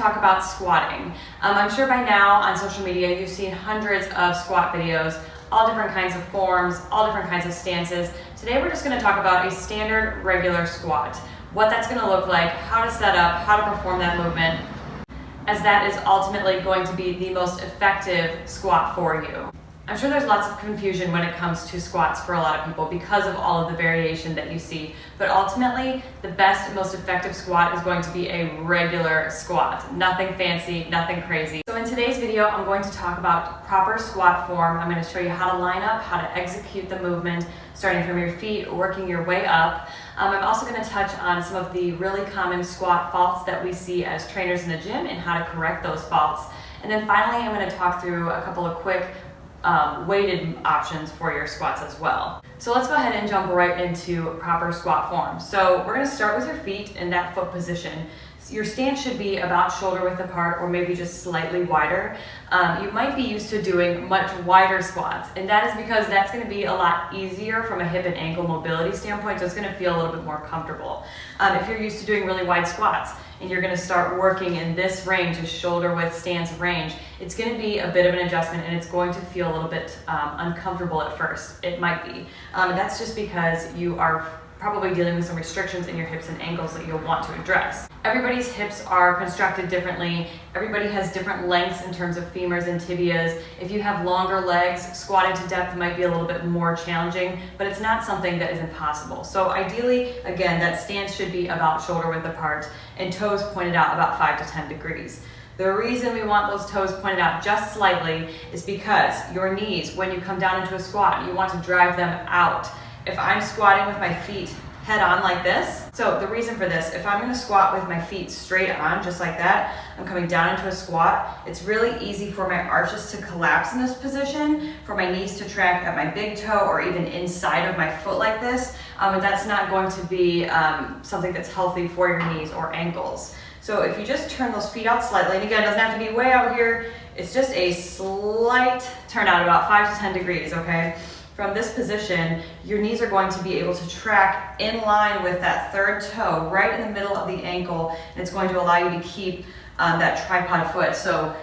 talk about squatting. I'm sure by now on social media you've seen hundreds of squat videos, all different kinds of forms, all different kinds of stances. Today we're just going to talk about a standard regular squat, what that's going to look like, how to set up, how to perform that movement, as that is ultimately going to be the most effective squat for you. I'm sure there's lots of confusion when it comes to squats for a lot of people because of all of the variation that you see, but ultimately the best and most effective squat is going to be a regular squat. Nothing fancy, nothing crazy. So in today's video, I'm going to talk about proper squat form. I'm going to show you how to line up, how to execute the movement, starting from your feet, working your way up. I'm also going to touch on some of the really common squat faults that we see as trainers in the gym and how to correct those faults. And then finally, I'm going to talk through a couple of quick weighted options for your squats as well. So let's go ahead and jump right into proper squat form. So we're going to start with your feet in that foot position. So your stance should be about shoulder width apart or maybe just slightly wider. You might be used to doing much wider squats, and that is because that's going to be a lot easier from a hip and ankle mobility standpoint, so it's going to feel a little bit more comfortable. If you're used to doing really wide squats and you're going to start working in this range, a shoulder width stance range, it's going to be a bit of an adjustment and it's going to feel a little bit uncomfortable at first. It might be. And that's just because you are probably dealing with some restrictions in your hips and ankles that you'll want to address. Everybody's hips are constructed differently. Everybody has different lengths in terms of femurs and tibias. If you have longer legs, squatting to depth might be a little bit more challenging, but it's not something that is impossible. So ideally, again, that stance should be about shoulder width apart and toes pointed out about 5 to 10 degrees. The reason we want those toes pointed out just slightly is because your knees, when you come down into a squat, you want to drive them out. If I'm squatting with my feet head on like this, so the reason for this, if I'm going to squat with my feet straight on just like that, I'm coming down into a squat, it's really easy for my arches to collapse in this position, for my knees to track at my big toe or even inside of my foot like this, and that's not going to be something that's healthy for your knees or ankles. So if you just turn those feet out slightly, and again, it doesn't have to be way out here, it's just a slight turn out about 5 to 10 degrees, okay? From this position, your knees are going to be able to track in line with that third toe right in the middle of the ankle, and it's going to allow you to keep that tripod foot. So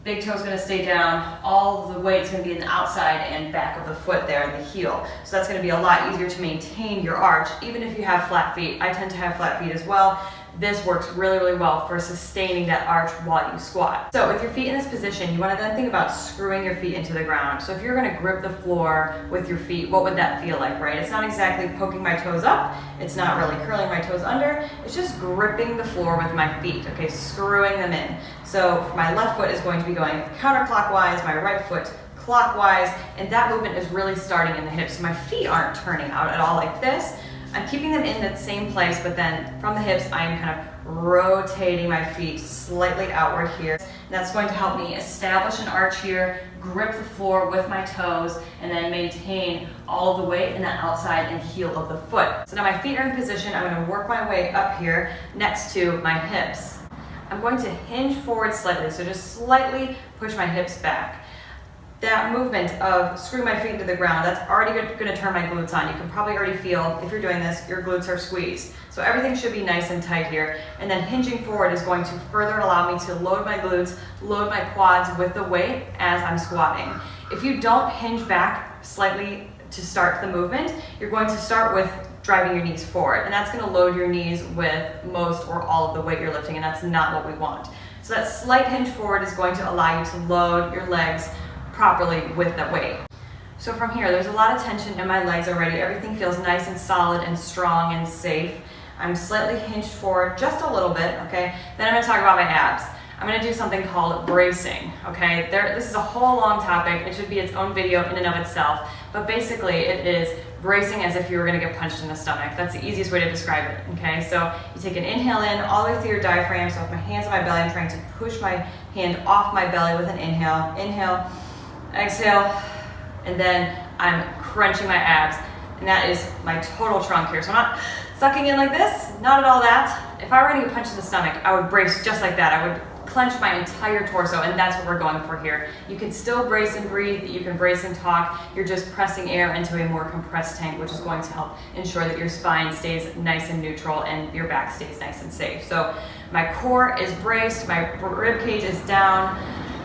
big toe is going to stay down, all the weight is going to be in the outside and back of the foot there in the heel. So that's going to be a lot easier to maintain your arch, even if you have flat feet. I tend to have flat feet as well. This works really, really well for sustaining that arch while you squat. So with your feet in this position, you want to then think about screwing your feet into the ground. So if you're going to grip the floor with your feet, what would that feel like, right? It's not exactly poking my toes up. It's not really curling my toes under. It's just gripping the floor with my feet, okay, screwing them in. So my left foot is going to be going counterclockwise, my right foot clockwise, and that movement is really starting in the hips. So my feet aren't turning out at all like this. I'm keeping them in that same place, but then from the hips, I'm kind of rotating my feet slightly outward here. And that's going to help me establish an arch here, grip the floor with my toes, and then maintain all of the weight in the outside and heel of the foot. So now my feet are in position. I'm going to work my way up here next to my hips. I'm going to hinge forward slightly, so just slightly push my hips back. That movement of screwing my feet into the ground, that's already going to turn my glutes on. You can probably already feel, if you're doing this, your glutes are squeezed. So everything should be nice and tight here. And then hinging forward is going to further allow me to load my glutes, load my quads with the weight as I'm squatting. If you don't hinge back slightly to start the movement, you're going to start with driving your knees forward. And that's going to load your knees with most or all of the weight you're lifting, and that's not what we want. So that slight hinge forward is going to allow you to load your legs properly with that weight. So from here, there's a lot of tension in my legs already. Everything feels nice and solid and strong and safe. I'm slightly hinged forward just a little bit, okay? Then I'm going to talk about my abs. I'm going to do something called bracing, okay? This is a whole long topic. It should be its own video in and of itself, but basically it is bracing as if you were going to get punched in the stomach. That's the easiest way to describe it, okay? So you take an inhale in all the way through your diaphragm. So with my hands on my belly, I'm trying to push my hand off my belly with an inhale. Inhale. Exhale, and then I'm crunching my abs, and that is my total trunk here. So I'm not sucking in like this, not at all that. If I were going to get punched in the stomach, I would brace just like that. I would clench my entire torso, and that's what we're going for here. You can still brace and breathe, you can brace and talk, you're just pressing air into a more compressed tank, which is going to help ensure that your spine stays nice and neutral and your back stays nice and safe. So my core is braced, my rib cage is down.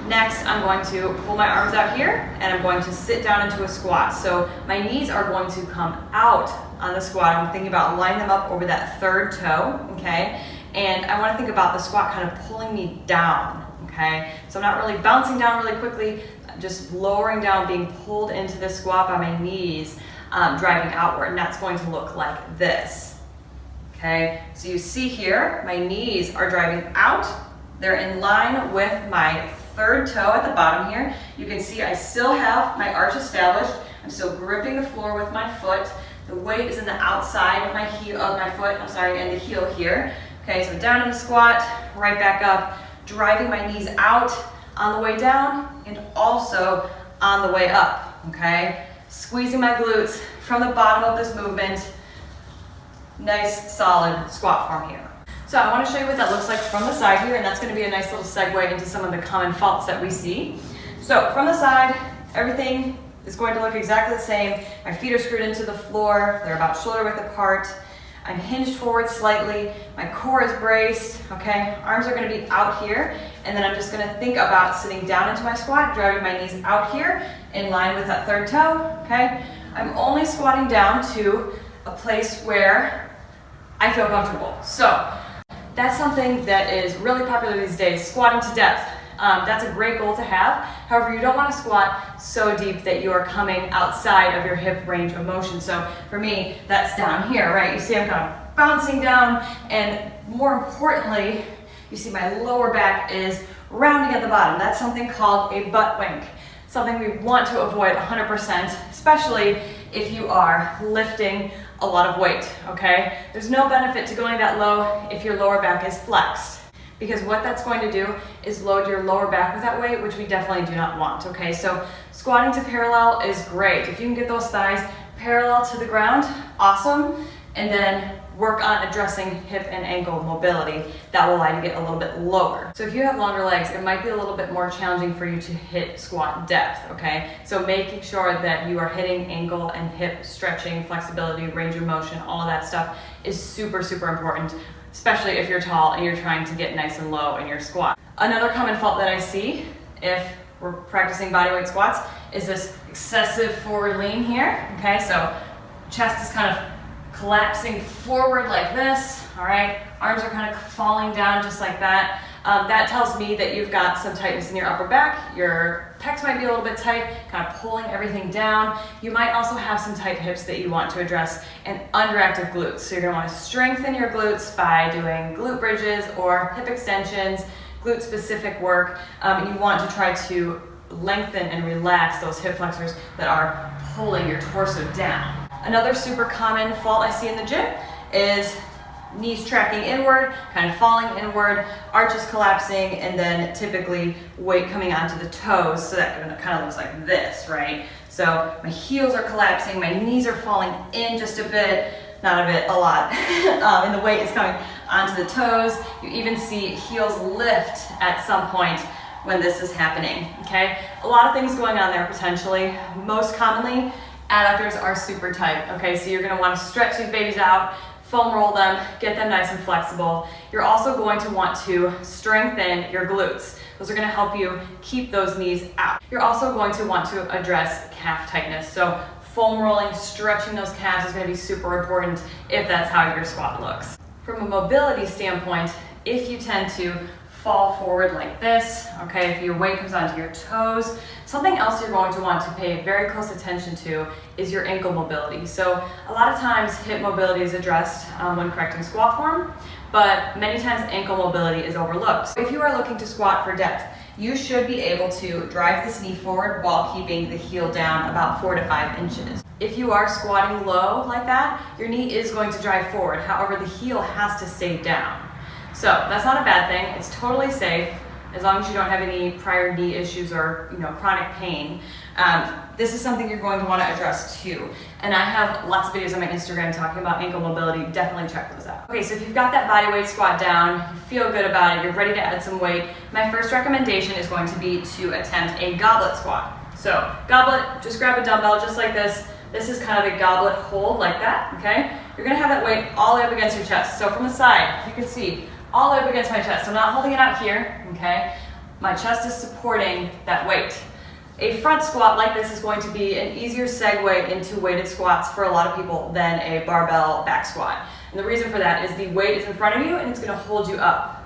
Next, I'm going to pull my arms out here and I'm going to sit down into a squat. So my knees are going to come out on the squat. I'm thinking about lining them up over that third toe, okay? And I want to think about the squat kind of pulling me down, okay? So I'm not really bouncing down really quickly, just lowering down, being pulled into the squat by my knees, driving outward, and that's going to look like this, okay? So you see here, my knees are driving out. They're in line with my third toe at the bottom here. You can see I still have my arch established. I'm still gripping the floor with my foot. The weight is in the outside of my heel, and the heel here. Okay, so down in the squat, right back up, driving my knees out on the way down and also on the way up, okay? Squeezing my glutes from the bottom of this movement. Nice, solid squat form here. So I want to show you what that looks like from the side here, and that's going to be a nice little segue into some of the common faults that we see. So from the side, everything is going to look exactly the same. My feet are screwed into the floor. They're about shoulder width apart. I'm hinged forward slightly. My core is braced, okay? Arms are going to be out here, and then I'm just going to think about sitting down into my squat, driving my knees out here in line with that third toe, okay? I'm only squatting down to a place where I feel comfortable. So that's something that is really popular these days, squatting to depth. That's a great goal to have. However, you don't want to squat so deep that you are coming outside of your hip range of motion. So for me, that's down here, right? You see I'm kind of bouncing down, and more importantly, you see my lower back is rounding at the bottom. That's something called a butt wink. Something we want to avoid 100%, especially if you are lifting a lot of weight, okay? There's no benefit to going that low if your lower back is flexed, because what that's going to do is load your lower back with that weight, which we definitely do not want, okay? So squatting to parallel is great. If you can get those thighs parallel to the ground, awesome. And then work on addressing hip and ankle mobility. That will allow you to get a little bit lower. So if you have longer legs, it might be a little bit more challenging for you to hit squat depth, okay? So making sure that you are hitting ankle and hip stretching, flexibility, range of motion, all of that stuff is super, super important, especially if you're tall and you're trying to get nice and low in your squat. Another common fault that I see if we're practicing bodyweight squats is this excessive forward lean here, okay? So chest is kind of collapsing forward like this, all right? Arms are kind of falling down just like that. That tells me that you've got some tightness in your upper back. Your pecs might be a little bit tight, kind of pulling everything down. You might also have some tight hips that you want to address, and underactive glutes. So you're gonna want to strengthen your glutes by doing glute bridges or hip extensions, glute specific work. And you want to try to lengthen and relax those hip flexors that are pulling your torso down. Another super common fault I see in the gym is knees tracking inward, kind of falling inward, arches collapsing, and then typically weight coming onto the toes, so that kind of looks like this, right? So my heels are collapsing, my knees are falling in just a bit, not a bit, a lot, and the weight is coming onto the toes. You even see heels lift at some point when this is happening, okay? A lot of things going on there potentially. Most commonly, adductors are super tight, okay? So you're gonna wanna stretch these babies out, foam roll them, get them nice and flexible. You're also going to want to strengthen your glutes. Those are gonna help you keep those knees out. You're also going to want to address calf tightness. So foam rolling, stretching those calves is gonna be super important if that's how your squat looks. From a mobility standpoint, if you tend to fall forward like this, okay, if your weight comes onto your toes, something else you're going to want to pay very close attention to is your ankle mobility. So a lot of times hip mobility is addressed when correcting squat form, but many times ankle mobility is overlooked. If you are looking to squat for depth, you should be able to drive this knee forward while keeping the heel down about 4 to 5 inches. If you are squatting low like that, your knee is going to drive forward. However, the heel has to stay down. So that's not a bad thing. It's totally safe. as long as you don't have any prior knee issues or chronic pain. This is something you're going to want to address too. And I have lots of videos on my Instagram talking about ankle mobility. Definitely check those out. Okay, so if you've got that body weight squat down, you feel good about it, you're ready to add some weight, my first recommendation is going to be to attempt a goblet squat. So goblet, just grab a dumbbell just like this. This is kind of a goblet hold like that, okay? You're gonna have that weight all the way up against your chest. So from the side, you can see all the way up against my chest. I'm not holding it out here, okay? My chest is supporting that weight. A front squat like this is going to be an easier segue into weighted squats for a lot of people than a barbell back squat. And the reason for that is the weight is in front of you and it's gonna hold you up.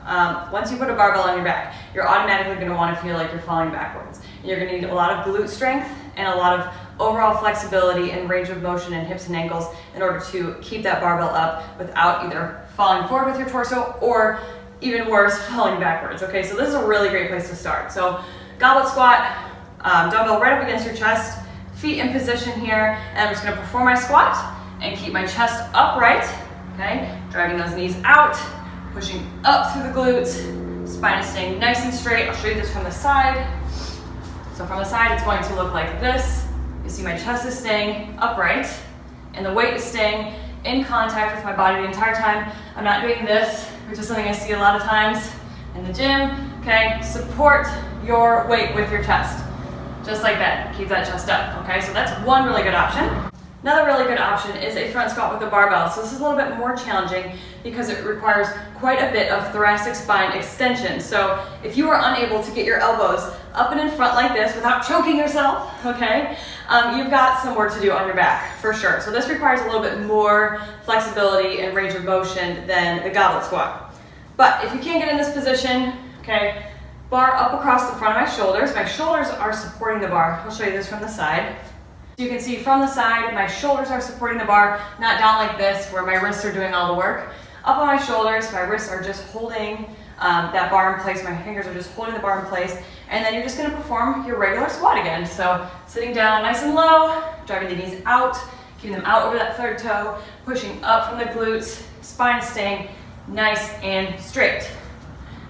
Once you put a barbell on your back, you're automatically gonna wanna feel like you're falling backwards. And you're gonna need a lot of glute strength and a lot of overall flexibility and range of motion in hips and ankles in order to keep that barbell up without either falling forward with your torso or even worse, falling backwards. Okay, so this is a really great place to start. So goblet squat, dumbbell right up against your chest, feet in position here, and I'm just gonna perform my squat and keep my chest upright, okay? Driving those knees out, pushing up through the glutes, spine is staying nice and straight. I'll show you this from the side. So from the side, it's going to look like this. You see my chest is staying upright, and the weight is staying in contact with my body the entire time. I'm not doing this, which is something I see a lot of times in the gym, okay? Support your weight with your chest. Just like that, keep that chest up, okay? So that's one really good option. Another really good option is a front squat with a barbell. So this is a little bit more challenging because it requires quite a bit of thoracic spine extension. So if you are unable to get your elbows up and in front like this without choking yourself, okay, you've got some work to do on your back for sure. So this requires a little bit more flexibility and range of motion than the goblet squat. But if you can't get in this position, okay, bar up across the front of my shoulders. My shoulders are supporting the bar. I'll show you this from the side. You can see from the side, my shoulders are supporting the bar, not down like this where my wrists are doing all the work. Up on my shoulders, my wrists are just holding that bar in place. My fingers are just holding the bar in place. And then you're just gonna perform your regular squat again. So sitting down nice and low, driving the knees out, keeping them out over that third toe, pushing up from the glutes, spine staying nice and straight.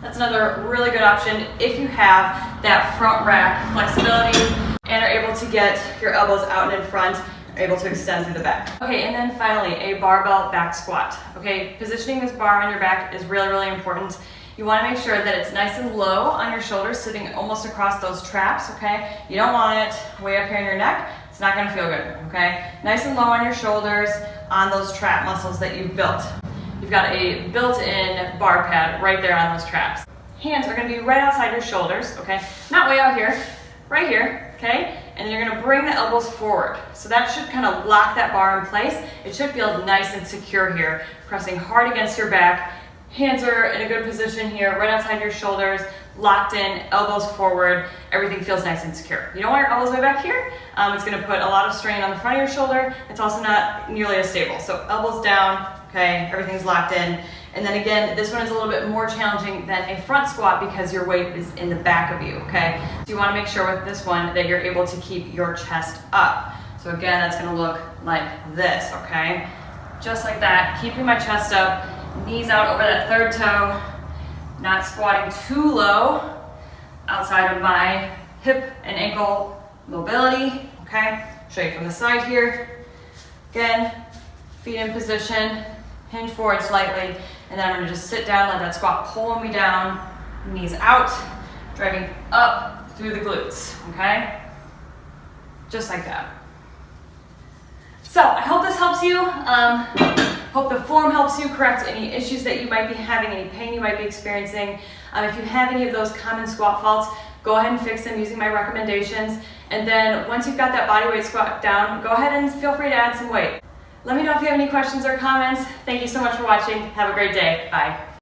That's another really good option if you have that front rack flexibility and are able to get your elbows out and in front, able to extend through the back. Okay, and then finally, a barbell back squat. Okay, positioning this bar on your back is really, really important. You wanna make sure that it's nice and low on your shoulders, sitting almost across those traps, okay? You don't want it way up here in your neck. It's not gonna feel good, okay? Nice and low on your shoulders, on those trap muscles that you've built. You've got a built-in bar pad right there on those traps. Hands are gonna be right outside your shoulders, okay? Not way out here, right here, okay? And you're gonna bring the elbows forward. So that should kind of lock that bar in place. It should feel nice and secure here, pressing hard against your back. Hands are in a good position here, right outside your shoulders, locked in, elbows forward. Everything feels nice and secure. You don't want your elbows way back here. It's gonna put a lot of strain on the front of your shoulder. It's also not nearly as stable. So elbows down, okay, everything's locked in. And then again, this one is a little bit more challenging than a front squat because your weight is in the back of you, okay? So you wanna make sure with this one that you're able to keep your chest up. So again, that's gonna look like this, okay? Just like that, keeping my chest up, knees out over that third toe, not squatting too low outside of my hip and ankle mobility, okay? Show you from the side here. Again, feet in position, hinge forward slightly, and then I'm gonna just sit down, let that squat pull me down, knees out, driving up through the glutes, okay? Just like that. So I hope this helps you. Hope the form helps you correct any issues that you might be having, any pain you might be experiencing. If you have any of those common squat faults, go ahead and fix them using my recommendations. And then once you've got that body weight squat down, go ahead and feel free to add some weight. Let me know if you have any questions or comments. Thank you so much for watching. Have a great day. Bye.